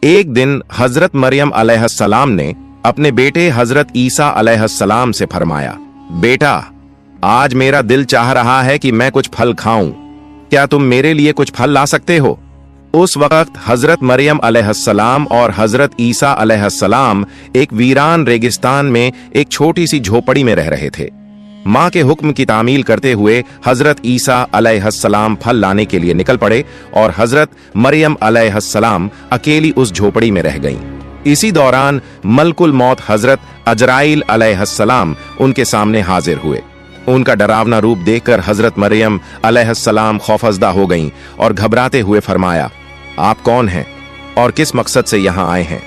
एक दिन हजरत मरियम अलैहिस्सलाम ने अपने बेटे हजरत ईसा अलैहिस्सलाम से फरमाया, बेटा, आज मेरा दिल चाह रहा है कि मैं कुछ फल खाऊं, क्या तुम मेरे लिए कुछ फल ला सकते हो? उस वक्त हजरत मरियम अलैहिस्सलाम और हजरत ईसा अलैहिस्सलाम एक वीरान रेगिस्तान में एक छोटी सी झोपड़ी में रह रहे थे। माँ के हुक्म की तामील करते हुए हजरत ईसा अलैहिस्सलाम फल लाने के लिए निकल पड़े और हजरत मरियम अलैहिस्सलाम अकेली उस झोपड़ी में रह गईं। इसी दौरान मलकुल मौत हजरत अजराइल अलैहिस्सलाम उनके सामने हाजिर हुए। उनका डरावना रूप देखकर हजरत मरियम अलैहिस्सलाम खौफजदा हो गईं और घबराते हुए फरमाया, आप कौन हैं और किस मकसद से यहाँ आए हैं?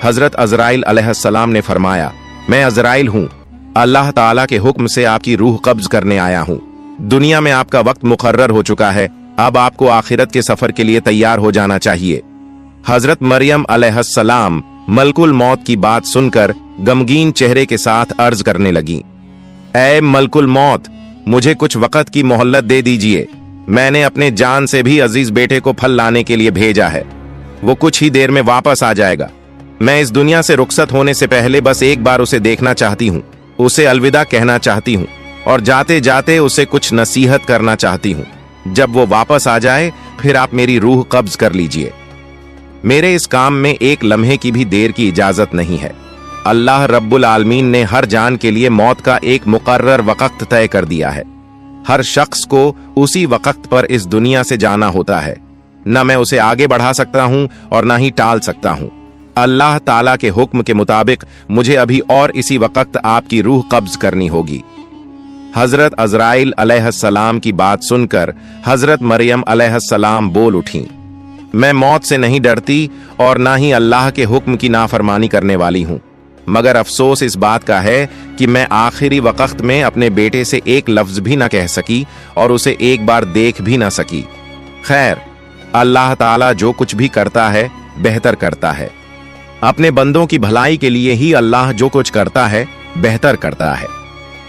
हजरत अजराइल अलैहिस्सलाम ने फरमाया, मैं अजराइल हूँ, अल्लाह ताला के हुक्म से आपकी रूह कब्ज करने आया हूँ। दुनिया में आपका वक्त मुकर्रर हो चुका है, अब आपको आखिरत के सफर के लिए तैयार हो जाना चाहिए। हजरत मरियम अलैहिस्सलाम मलकुल मौत की बात सुनकर गमगीन चेहरे के साथ अर्ज करने लगी, ऐ मलकुल मौत, मुझे कुछ वक्त की मोहल्लत दे दीजिए। मैंने अपने जान से भी अजीज बेटे को फल लाने के लिए भेजा है, वो कुछ ही देर में वापस आ जाएगा। मैं इस दुनिया से रुखसत होने से पहले बस एक बार उसे देखना चाहती हूँ, उसे अलविदा कहना चाहती हूँ और जाते जाते उसे कुछ नसीहत करना चाहती हूँ। जब वो वापस आ जाए फिर आप मेरी रूह कब्ज कर लीजिए। मेरे इस काम में एक लम्हे की भी देर की इजाजत नहीं है। अल्लाह रब्बुल आलमीन ने हर जान के लिए मौत का एक मुकर्रर वक्त तय कर दिया है। हर शख्स को उसी वक्त पर इस दुनिया से जाना होता है। न मैं उसे आगे बढ़ा सकता हूँ और न ही टाल सकता हूँ। अल्लाह ताला के हुक्म के मुताबिक मुझे अभी और इसी वक्त आपकी रूह कब्ज करनी होगी। हजरत अजराइल अलैहिस्सलाम की बात सुनकर हजरत मरियम अलैहिस्सलाम बोल उठी, मैं मौत से नहीं डरती और ना ही अल्लाह के हुक्म की नाफरमानी करने वाली हूँ, मगर अफसोस इस बात का है कि मैं आखिरी वक्त में अपने बेटे से एक लफ्ज भी ना कह सकी और उसे एक बार देख भी ना सकी। खैर, अल्लाह ताला जो कुछ भी करता है बेहतर करता है। अपने बंदों की भलाई के लिए ही अल्लाह जो कुछ करता है बेहतर करता है।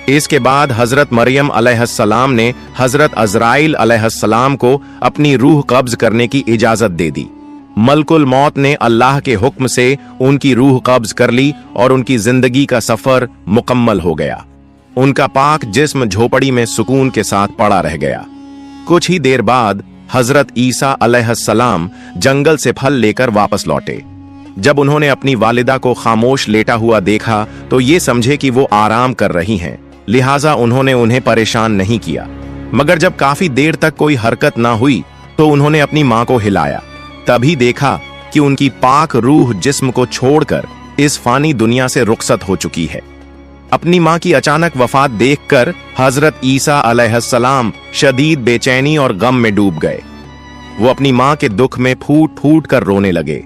इसके बाद हजरत मरियम अलैहिस्सलाम ने हजरत अजराइल अलैहिस्सलाम को अपनी रूह कब्ज करने की इजाजत दे दी। मलकुल मौत ने अल्लाह के हुक्म से उनकी रूह कब्ज कर ली और उनकी जिंदगी का सफर मुकम्मल हो गया। उनका पाक जिस्म झोपड़ी में सुकून के साथ पड़ा रह गया। कुछ ही देर बाद हजरत ईसा अलैहिस्सलाम जंगल से फल लेकर वापस लौटे। जब उन्होंने अपनी वालिदा को खामोश लेटा हुआ देखा तो ये समझे कि वो आराम कर रही हैं, लिहाजा उन्होंने उन्हें परेशान नहीं किया। मगर जब काफी देर तक कोई हरकत ना हुई तो उन्होंने अपनी मां को हिलाया। तभी देखा कि उनकी पाक रूह जिस्म को छोड़कर इस फानी दुनिया से रुखसत हो चुकी है। अपनी मां की अचानक वफात देखकर हजरत ईसा अलैहिस्सलाम शदीद बेचैनी और गम में डूब गए। वो अपनी मां के दुख में फूट फूट कर रोने लगे।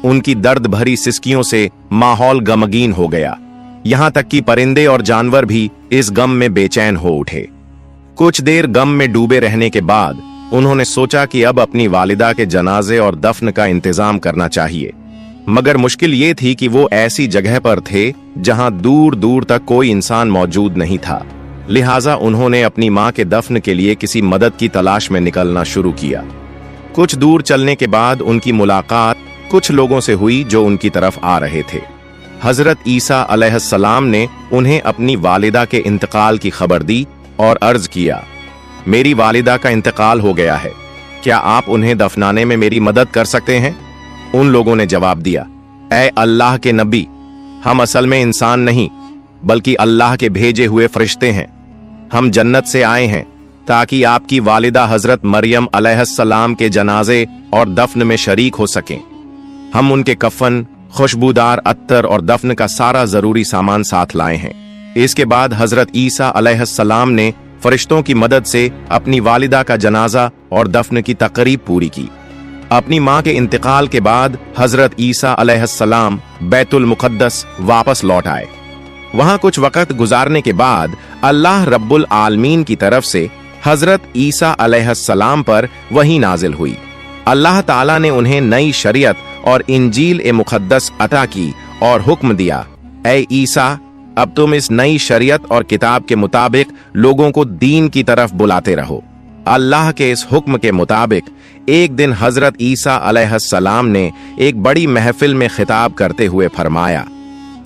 उनकी दर्द भरी सिसकियों से माहौल गमगीन हो गया। यहां तक कि परिंदे और जानवर भी इस गम में बेचैन हो उठे। कुछ देर गम में डूबे रहने के बाद उन्होंने सोचा कि अब अपनी वालिदा के जनाजे और दफन का इंतजाम करना चाहिए। मगर मुश्किल ये थी कि वो ऐसी जगह पर थे जहां दूर दूर तक कोई इंसान मौजूद नहीं था। लिहाजा उन्होंने अपनी मां के दफन के लिए किसी मदद की तलाश में निकलना शुरू किया। कुछ दूर चलने के बाद उनकी मुलाकात कुछ लोगों से हुई जो उनकी तरफ आ रहे थे। हजरत ईसा अलैहिस्सलाम ने उन्हें अपनी वालिदा के इंतकाल की खबर दी और अर्ज किया, मेरी वालिदा का इंतकाल हो गया है, क्या आप उन्हें दफनाने में मेरी मदद कर सकते हैं? उन लोगों ने जवाब दिया, ऐ अल्लाह के नबी, हम असल में इंसान नहीं बल्कि अल्लाह के भेजे हुए फरिश्ते हैं। हम जन्नत से आए हैं ताकि आपकी वालिदा हजरत मरियम अलैहिस्सलाम के जनाजे और दफन में शरीक हो सकें। हम उनके कफन, खुशबूदार अत्तर और दफन का सारा जरूरी सामान साथ लाए हैं। इसके बाद हजरत ईसा अलैहिस्सलाम ने फरिश्तों की मदद से अपनी वालिदा का जनाजा और दफन की तकरीब पूरी की। अपनी मां के इंतकाल के बाद हजरत ईसा अलैहिस्सलाम बैतुल मुक़द्दस वापस लौट आए। वहां कुछ वक्त गुजारने के बाद अल्लाह रब्बुल आलमीन की तरफ से हजरत ईसा अलैहिस्सलाम पर वही नाजिल हुई। अल्लाह ताला ने उन्हें नई शरीयत और इंजील ए मुक़द्दस अता की और हुक्म दिया, ऐ ईसा, अब तुम इस नई शरीयत और किताब के मुताबिक लोगों को दीन की तरफ बुलाते रहो। अल्लाह के इस हुक्म के मुताबिक एक दिन हजरत ईसा अलैहिस्सलाम ने एक बड़ी महफिल में खिताब करते हुए फरमाया,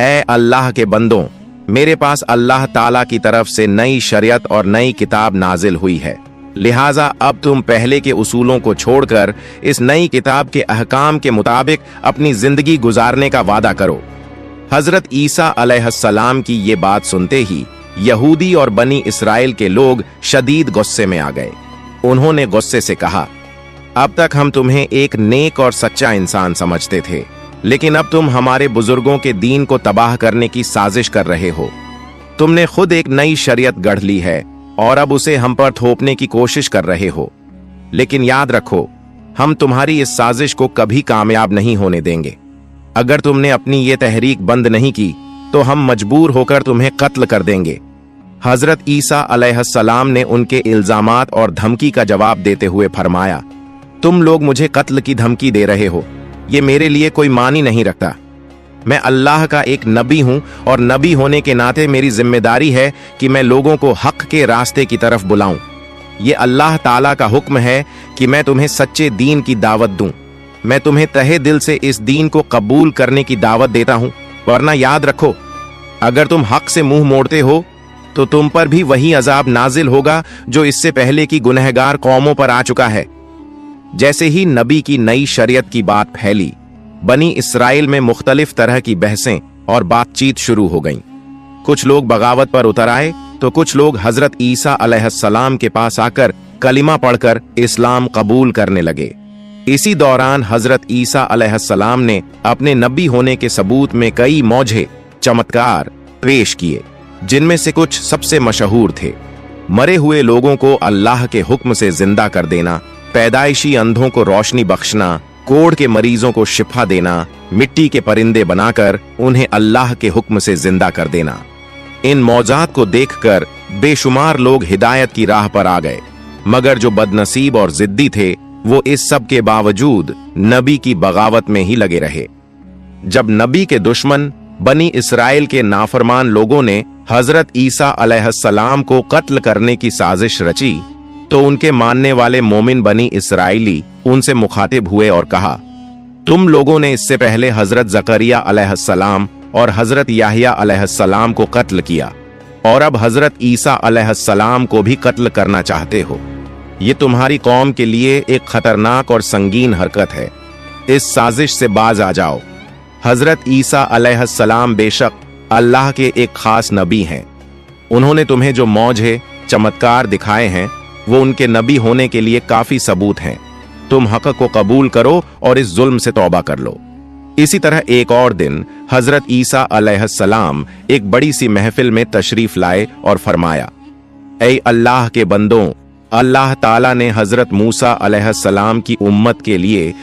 ए अल्लाह के बंदों, मेरे पास अल्लाह ताला की तरफ से नई शरीयत और नई किताब नाजिल हुई है, लिहाजा अब तुम पहले के उसूलों को छोड़कर इस नई किताब के अहकाम के मुताबिक अपनी जिंदगी गुजारने का वादा करो। हजरत ईसा अलैहिस्सलाम की ये बात सुनते ही यहूदी और बनी इसराइल के लोग शदीद गुस्से में आ गए। उन्होंने गुस्से से कहा, अब तक हम तुम्हें एक नेक और सच्चा इंसान समझते थे, लेकिन अब तुम हमारे बुजुर्गों के दीन को तबाह करने की साजिश कर रहे हो। तुमने खुद एक नई शरीयत गढ़ ली है और अब उसे हम पर थोपने की कोशिश कर रहे हो। लेकिन याद रखो, हम तुम्हारी इस साजिश को कभी कामयाब नहीं होने देंगे। अगर तुमने अपनी ये तहरीक बंद नहीं की तो हम मजबूर होकर तुम्हें कत्ल कर देंगे। हजरत ईसा अलैहिस्सलाम ने उनके इल्जामात और धमकी का जवाब देते हुए फरमाया, तुम लोग मुझे कत्ल की धमकी दे रहे हो, ये मेरे लिए कोई मानी नहीं रखता। मैं अल्लाह का एक नबी हूं और नबी होने के नाते मेरी जिम्मेदारी है कि मैं लोगों को हक के रास्ते की तरफ बुलाऊं। ये अल्लाह ताला का हुक्म है कि मैं तुम्हें सच्चे दीन की दावत दूं। मैं तुम्हें तहे दिल से इस दीन को कबूल करने की दावत देता हूं, वरना याद रखो, अगर तुम हक से मुंह मोड़ते हो तो तुम पर भी वही अजाब नाजिल होगा जो इससे पहले की गुनहगार कौमों पर आ चुका है। जैसे ही नबी की नई शरीयत की बात फैली, बनी इसराइल में मुख्तलिफ तरह की बहसें और बातचीत शुरू हो गईं। कुछ लोग बगावत पर उतर आए तो कुछ लोग हजरत ईसा अलैहिस्सलाम के पास आकर कलिमा पढ़कर इस्लाम कबूल करने लगे। इसी दौरान हजरत ईसा अलैहिस्सलाम ने अपने नबी होने के सबूत में कई मौजे चमत्कार पेश किए, जिनमें से कुछ सबसे मशहूर थे। मरे हुए लोगों को अल्लाह के हुक्म से जिंदा कर देना, पैदाइशी अंधों को रोशनी बख्शना, कोढ़ के मरीजों को शिफा देना, मिट्टी के परिंदे बनाकर उन्हें अल्लाह के हुक्म से जिंदा कर देना। इन मौजात को देखकर बेशुमार लोग हिदायत की राह पर आ गए, मगर जो बदनसीब और जिद्दी थे वो इस सब के बावजूद नबी की बगावत में ही लगे रहे। जब नबी के दुश्मन बनी इसराइल के नाफरमान लोगों ने हजरत ईसा अलैहिस्सलाम को कत्ल करने की साजिश रची तो उनके मानने वाले मोमिन बनी इसराइली उनसे मुखातिब हुए और कहा, तुम लोगों ने इससे पहले हजरत जकरिया अलैहिस्सलाम और हजरत याहिया अलैहिस्सलाम को कत्ल किया और अब हजरत ईसा अलैहिस्सलाम को भी कत्ल करना चाहते हो। ये तुम्हारी कौम के लिए एक खतरनाक और संगीन हरकत है। इस साजिश से बाज आ जाओ। हजरत ईसा अलैहिस्सलाम बेशक अल्लाह के एक खास नबी हैं। उन्होंने तुम्हें जो मौजे चमत्कार दिखाए हैं वो उनके नबी होने के लिए काफी सबूत हैं। तुम हक को कबूल करो और इस जुल्म से तौबा कर लो। इसी तरह एक और दिन हजरत ईसा अलैहिस्सलाम एक बड़ी सी महफिल में तशरीफ लाए और फरमाया, ऐ अल्लाह के बंदों, अल्लाह ताला ने हजरत मूसा अलैहिस्सलाम की उम्मत के लिए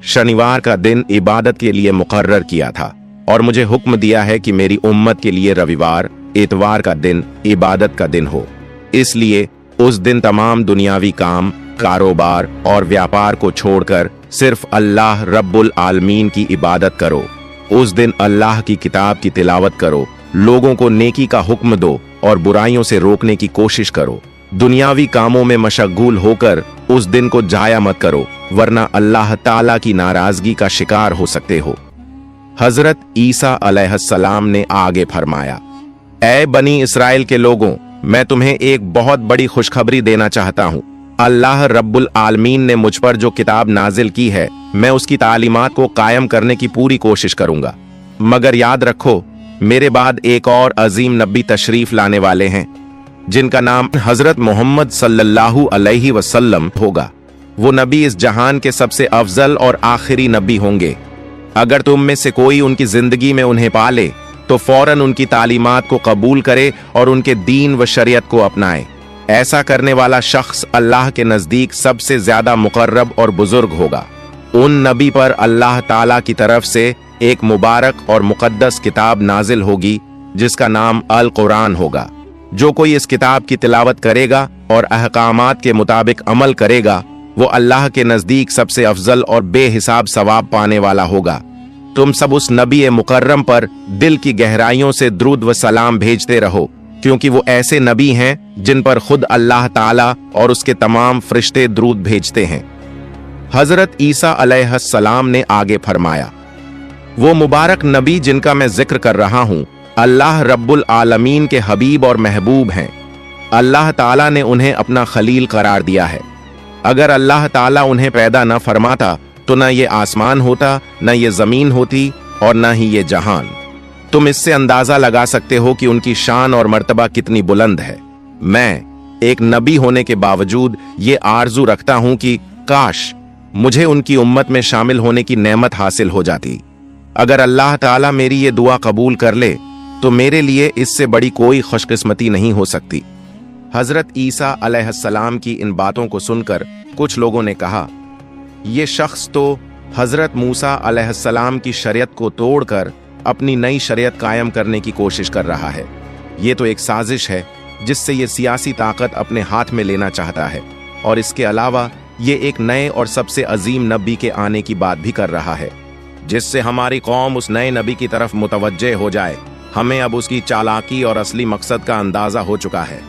शनिवार का दिन इबादत के लिए मुकर्रर किया था और मुझे हुक्म दिया है कि मेरी उम्मत के लिए रविवार इतवार का दिन इबादत का दिन हो। इसलिए उस दिन तमाम दुनियावी काम, कारोबार और व्यापार को छोड़कर सिर्फ अल्लाह रब्बुल आलमीन की इबादत करो। उस दिन अल्लाह की किताब की तिलावत करो, लोगों को नेकी का हुक्म दो और बुराइयों से रोकने की कोशिश करो। दुनियावी कामों में मशगूल होकर उस दिन को जाया मत करो, वरना अल्लाह ताला की नाराजगी का शिकार हो सकते हो। हजरत ईसा अलैहिस्सलाम ने आगे फरमाया, ऐ बनी इसराइल के लोगों, मैं तुम्हें एक बहुत बड़ी खुशखबरी देना चाहता हूँ। अल्लाह रब्बुल आलमीन ने मुझ पर जो किताब नाजिल की है, मैं उसकी तालीमात को कायम करने की पूरी कोशिश करूंगा। मगर याद रखो, मेरे बाद एक और अजीम नबी तशरीफ लाने वाले हैं जिनका नाम हजरत मोहम्मद सल्लल्लाहु अलैहि वसल्लम होगा। वो नबी इस जहान के सबसे अफजल और आखिरी नबी होंगे। अगर तुम में से कोई उनकी जिंदगी में उन्हें पाले तो फौरन उनकी तालीमात को कबूल करे और उनके दीन व शरीयत को अपनाए। ऐसा करने वाला शख्स अल्लाह के नजदीक सबसे ज्यादा मुकर्रब और बुजुर्ग होगा। उन नबी पर अल्लाह ताला की तरफ से एक मुबारक और मुकद्दस किताब नाजिल होगी जिसका नाम अल कुरान होगा। जो कोई इस किताब की तिलावत करेगा और अहकामात के मुताबिक अमल करेगा, वो अल्लाह के नजदीक सबसे अफजल और बेहिसाब सवाब पाने वाला होगा। तुम सब उस नबी मुकर्रम पर दिल की गहराइयों से दुरूद व सलाम भेजते रहो, क्योंकि वो ऐसे नबी हैं जिन पर खुद अल्लाह ताला और उसके तमाम फरिश्ते द्रूद भेजते हैं। हजरत ईसा अलैहिस्सलाम ने आगे फरमाया, वो मुबारक नबी जिनका मैं जिक्र कर रहा हूं अल्लाह रब्बुल आलमीन के हबीब और महबूब हैं। अल्लाह ताला ने उन्हें अपना खलील करार दिया है। अगर अल्लाह ताला उन्हें पैदा न फरमाता तो न ये आसमान होता, न ये जमीन होती और न ही ये जहान। तुम इससे अंदाजा लगा सकते हो कि उनकी शान और मर्तबा कितनी बुलंद है। मैं एक नबी होने के बावजूद ये आरजू रखता हूं कि काश मुझे उनकी उम्मत में शामिल होने की नेमत हासिल हो जाती। अगर अल्लाह ताला मेरी ये दुआ कबूल कर ले तो मेरे लिए इससे बड़ी कोई खुशकिस्मती नहीं हो सकती। हजरत ईसा अलैहिस्सलाम की इन बातों को सुनकर कुछ लोगों ने कहा, ये शख्स तो हजरत मूसा अलैहिस्सलाम की शरीयत को तोड़कर अपनी नई शरीयत कायम करने की कोशिश कर रहा है। ये तो एक साजिश है जिससे ये सियासी ताकत अपने हाथ में लेना चाहता है, और इसके अलावा ये एक नए और सबसे अजीम नबी के आने की बात भी कर रहा है, जिससे हमारी कौम उस नए नबी की तरफ मुतवज्जे हो जाए। हमें अब उसकी चालाकी और असली मकसद का अंदाजा हो चुका है।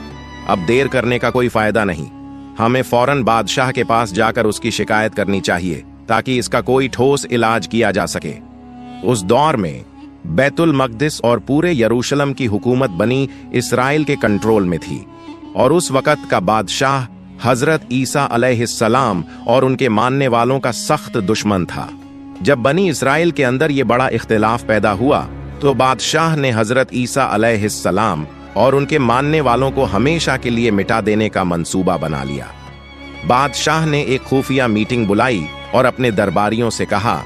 अब देर करने का कोई फायदा नहीं। हमें फौरन बादशाह के पास जाकर उसकी शिकायत करनी चाहिए ताकि इसका कोई ठोस इलाज किया जा सके। उस दौर में बैतुल मक़दिस और पूरे यरूशलेम की हुकूमत बनी इसराइल के कंट्रोल में थी, और उस वक़्त का बादशाह हजरत ईसा अलैहिस्सलाम और उनके मानने वालों का सख्त दुश्मन था। जब बनी इसराइल के अंदर ये बड़ा इख्तिलाफ पैदा हुआ तो बादशाह ने हजरत ईसा अलैहिस्सलाम और उनके मानने वालों को हमेशा के लिए मिटा देने का मंसूबा बना लिया। बादशाह ने एक खुफिया मीटिंग बुलाई और अपने दरबारियों से कहा,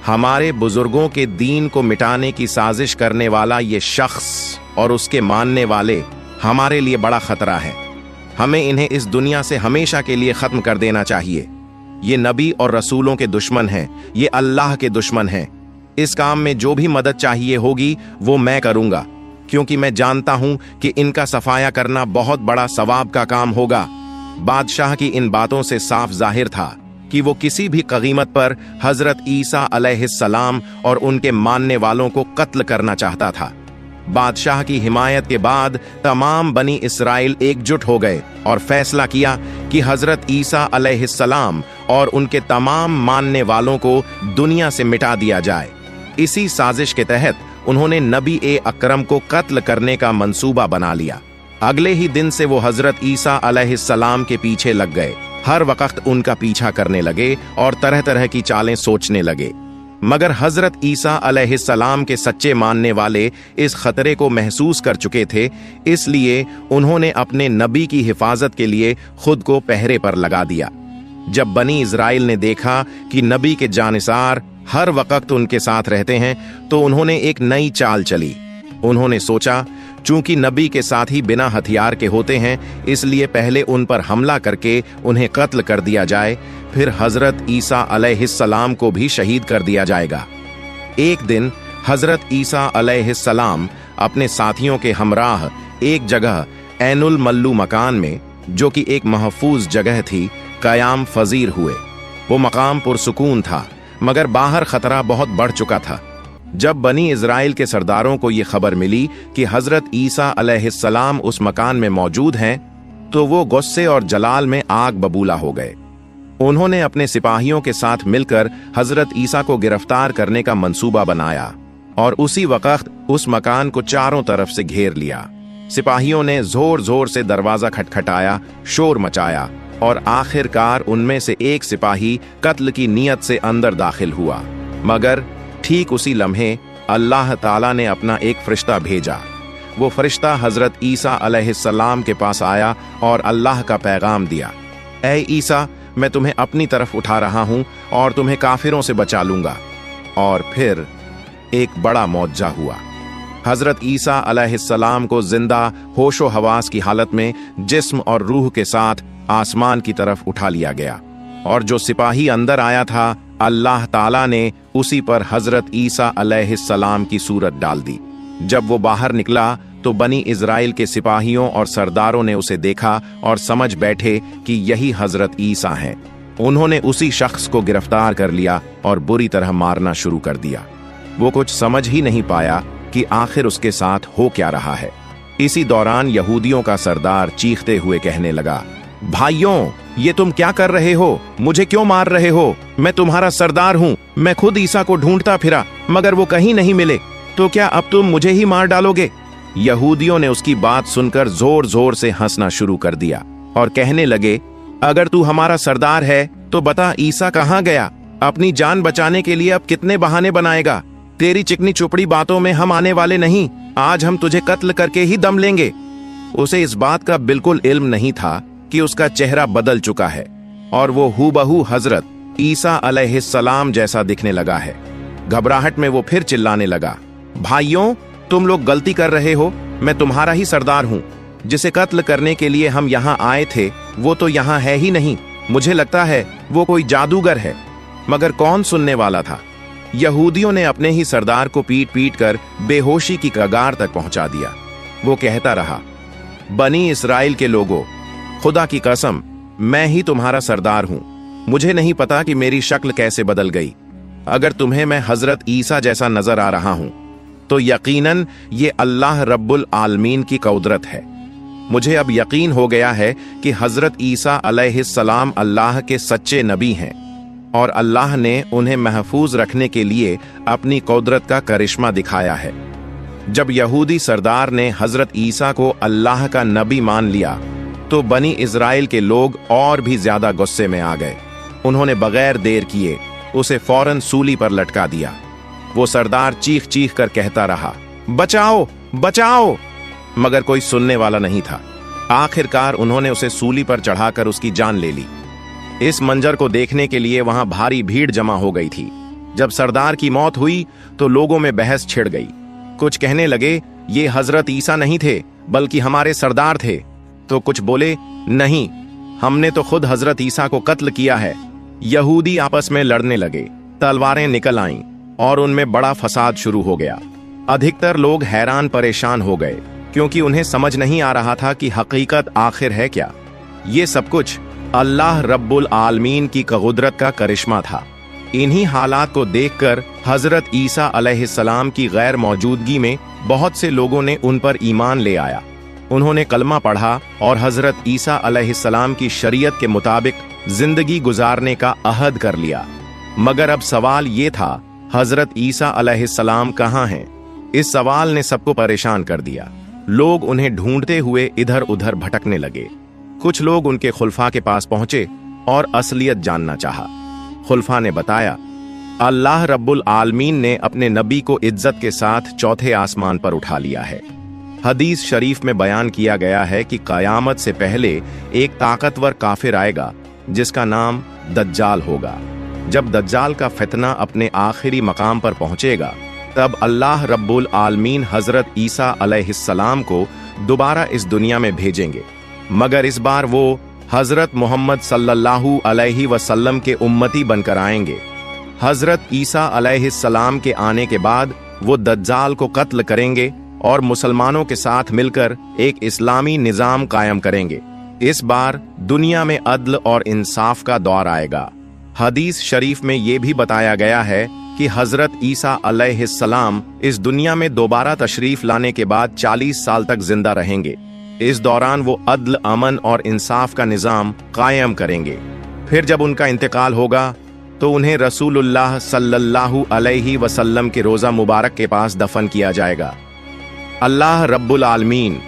हमारे बुजुर्गों के दीन को मिटाने की साजिश करने वाला ये शख्स और उसके मानने वाले हमारे लिए बड़ा खतरा है। हमें इन्हें इस दुनिया से हमेशा के लिए खत्म कर देना चाहिए। ये नबी और रसूलों के दुश्मन हैं, ये अल्लाह के दुश्मन हैं। इस काम में जो भी मदद चाहिए होगी वो मैं करूंगा, क्योंकि मैं जानता हूं कि इनका सफाया करना बहुत बड़ा सवाब का काम होगा। बादशाह की इन बातों से साफ जाहिर था कि वो किसी भी कीमत पर हजरत ईसा अलैहिस्सलाम और उनके मानने वालों को कत्ल करना चाहता था। बादशाह की हिमायत के बाद तमाम बनी इसराइल एकजुट हो गए और फैसला किया कि हजरत ईसा अलैहिस्सलाम और उनके तमाम मानने वालों को दुनिया से मिटा दिया जाए। इसी साजिश के तहत उन्होंने नबी ए अकरम को कत्ल करने का मंसूबा बना लिया। अगले ही दिन से वो हजरत ईसा अलैहिस्सलाम के पीछे लग गए। हर वक्त उनका पीछा करने लगे और तरह तरह की चालें सोचने लगे। मगर हजरत ईसा अलैहिस्सलाम के सच्चे मानने वाले इस खतरे को महसूस कर चुके थे, इसलिए उन्होंने अपने नबी की हिफाजत के लिए खुद को पहरे पर लगा दिया। जब बनी इज़राइल ने देखा कि नबी के जानिसार हर वक्त उनके साथ रहते हैं, तो उन्होंने एक नई चाल चली। उन्होंने सोचा, चूंकि नबी के साथी बिना हथियार के होते हैं, इसलिए पहले उन पर हमला करके उन्हें कत्ल कर दिया जाए, फिर हजरत ईसा अलैहिस्सलाम को भी शहीद कर दिया जाएगा। एक दिन हजरत ईसा अलैहिस्सलाम अपने साथियों के हमराह एक जगह ऐनुल मल्लू मकान में, जो कि एक महफूज जगह थी, कयाम फजीर हुए। वो मकाम पुरसुकून था, मगर बाहर खतरा बहुत बढ़ चुका था। जब बनी इज़राइल के सरदारों को ये खबर मिली कि हजरत ईसा अलैहिस्सलाम उस मकान में मौजूद हैं, तो वो गुस्से और जलाल में आग बबूला हो गए। उन्होंने अपने सिपाहियों के साथ मिलकर हजरत ईसा को गिरफ्तार करने का मंसूबा बनाया और उसी वक्त उस मकान को चारों तरफ से घेर लिया। सिपाहियों ने जोर जोर से दरवाजा खटखटाया, शोर मचाया, और आखिरकार उनमें से एक सिपाही कत्ल की नीयत से अंदर दाखिल हुआ। मगर ठीक उसी लम्हे अल्लाह ताला ने अपना एक फरिश्ता भेजा। वो फरिश्ता हजरत ईसा अलैहिस्सलाम के पास आया और अल्लाह का पैगाम दिया, ऐ ईसा, मैं तुम्हें अपनी तरफ उठा रहा हूं और तुम्हें काफिरों से बचा लूंगा। और फिर एक बड़ा मौजज़ा हुआ। हजरत ईसा अलैहिस्सलाम को जिंदा होशो हवास की हालत में जिस्म और रूह के साथ आसमान की तरफ उठा लिया गया, और जो सिपाही अंदर आया था, अल्लाह ताला ने उसी पर हजरत ईसा अलैहिस्सलाम की सूरत डाल दी। जब वो बाहर निकला तो बनी इज़राइल के सिपाहियों और सरदारों ने उसे देखा और समझ बैठे कि यही हजरत ईसा हैं। उन्होंने उसी शख्स को गिरफ्तार कर लिया और बुरी तरह मारना शुरू कर दिया। वो कुछ समझ ही नहीं पाया कि आखिर उसके साथ हो क्या रहा है। इसी दौरान यहूदियों का सरदार चीखते हुए कहने लगा, भाइयों, ये तुम क्या कर रहे हो? मुझे क्यों मार रहे हो? मैं तुम्हारा सरदार हूँ। मैं खुद ईसा को ढूंढता फिरा, मगर वो कहीं नहीं मिले। तो क्या अब तुम मुझे ही मार डालोगे? यहूदियों ने उसकी बात सुनकर जोर जोर से हंसना शुरू कर दिया और कहने लगे, अगर तू हमारा सरदार है तो बता, ईसा कहाँ गया? अपनी जान बचाने के लिए अब कितने बहाने बनाएगा? तेरी चिकनी चुपड़ी बातों में हम आने वाले नहीं। आज हम तुझे कत्ल करके ही दम लेंगे। उसे इस बात का बिल्कुल इल्म नहीं था कि उसका चेहरा बदल चुका है और वो हूबहू हजरत ईसा अलैहिस्सलाम जैसा दिखने लगा है। घबराहट में वो फिर चिल्लाने लगा, भाइयों, तुम लोग गलती कर रहे हो। मैं तुम्हारा ही सरदार हूँ। जिसे कत्ल करने के लिए हम यहाँ आए थे वो तो यहाँ है ही नहीं। मुझे लगता है वो कोई जादूगर है। मगर कौन सुनने वाला था? यहूदियों ने अपने ही सरदार को पीट पीट कर बेहोशी की कगार तक पहुंचा दिया। वो कहता रहा, बनी इस्राएल के लोगों, खुदा की कसम, मैं ही तुम्हारा सरदार हूं। मुझे नहीं पता कि मेरी शक्ल कैसे बदल गई। अगर तुम्हें मैं हजरत ईसा जैसा नजर आ रहा हूं तो यकीनन ये अल्लाह रब्बुल आलमीन की कुदरत है। मुझे अब यकीन हो गया है कि हजरत ईसा अलैहिस्सलाम अल्लाह के सच्चे नबी हैं और अल्लाह ने उन्हें महफूज रखने के लिए अपनी कुदरत का करिश्मा दिखाया है। जब यहूदी सरदार ने हजरत ईसा को अल्लाह का नबी मान लिया तो बनी इज़राइल के लोग और भी ज्यादा गुस्से में आ गए। उन्होंने बगैर देर किए उसे फौरन सूली पर लटका दिया। वो सरदार चीख चीख कर कहता रहा, बचाओ बचाओ, मगर कोई सुनने वाला नहीं था। आखिरकार उन्होंने उसे सूली पर चढ़ाकर उसकी जान ले ली। इस मंजर को देखने के लिए वहां भारी भीड़ जमा हो गई थी। जब सरदार की मौत हुई तो लोगों में बहस छिड़ गई। कुछ कहने लगे, ये हजरत ईसा नहीं थे बल्कि हमारे सरदार थे। तो कुछ बोले, नहीं, हमने तो खुद हजरत ईसा को कत्ल किया है। यहूदी आपस में लड़ने लगे, तलवारें निकल आईं और उनमें बड़ा फसाद शुरू हो गया। अधिकतर लोग हैरान परेशान हो गए क्योंकि उन्हें समझ नहीं आ रहा था कि हकीकत आखिर है क्या। ये सब कुछ अल्लाह रब्बुल आलमीन की कुदरत का करिश्मा था। इन्हीं हालात को देखकर हजरत ईसा अलैहिस्सलाम की गैर मौजूदगी में बहुत से लोगों ने उन पर ईमान ले आया। उन्होंने कलमा पढ़ा और हजरत ईसा अलैहिस्सलाम की शरीयत के मुताबिक जिंदगी गुजारने का अहद कर लिया। मगर अब सवाल ये था, हजरत ईसा अलैहिस्सलाम कहाँ हैं? इस सवाल ने सबको परेशान कर दिया। लोग उन्हें ढूंढते हुए इधर उधर भटकने लगे। कुछ लोग उनके खुलफा के पास पहुंचे और असलियत जानना चाहा। खुलफा ने बताया, अल्लाह रब्बुल आलमीन ने अपने नबी को इज्जत के साथ चौथे आसमान पर उठा लिया है। हदीस शरीफ में बयान किया गया है कि कयामत से पहले एक ताकतवर काफिर आएगा जिसका नाम दज्जाल होगा। जब दज्जाल का फितना अपने आखिरी मकाम पर पहुंचेगा तब अल्लाह रब्बुल आलमीन हजरत ईसा अलैहिस्सलाम को दोबारा इस दुनिया में भेजेंगे, मगर इस बार वो हजरत मोहम्मद सल्लल्लाहु अलैहि वसल्लम के उम्मती बनकर आएंगे। हजरत ईसा अलैहिस्सलाम के आने के बाद वो दज्जाल को कत्ल करेंगे और मुसलमानों के साथ मिलकर एक इस्लामी निजाम कायम करेंगे। इस बार दुनिया में अदल और इंसाफ का दौर आएगा। हदीस शरीफ में ये भी बताया गया है कि हजरत ईसा अलैहिस्सलाम इस दुनिया में दोबारा तशरीफ लाने के बाद 40 साल तक जिंदा रहेंगे। इस दौरान वो अदल, अमन और इंसाफ का निजाम कायम करेंगे। फिर जब उनका इंतकाल होगा तो उन्हें रसूलुल्लाह सल्लल्लाहु अलैहि वसल्लम के रोजा मुबारक के पास दफन किया जाएगा। अल्लाह रब्बुल आलमीन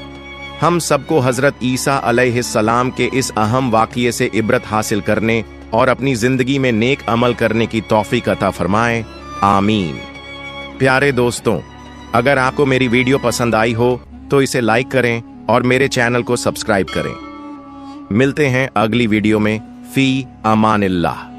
हम सबको हजरत ईसा अलैहिस्सलाम के इस अहम वाक़ये से इबरत हासिल करने और अपनी जिंदगी में नेक अमल करने की तौफीक अता फरमाए, आमीन। प्यारे दोस्तों, अगर आपको मेरी वीडियो पसंद आई हो तो इसे लाइक करें और मेरे चैनल को सब्सक्राइब करें। मिलते हैं अगली वीडियो में। फी अमानिल्लाह।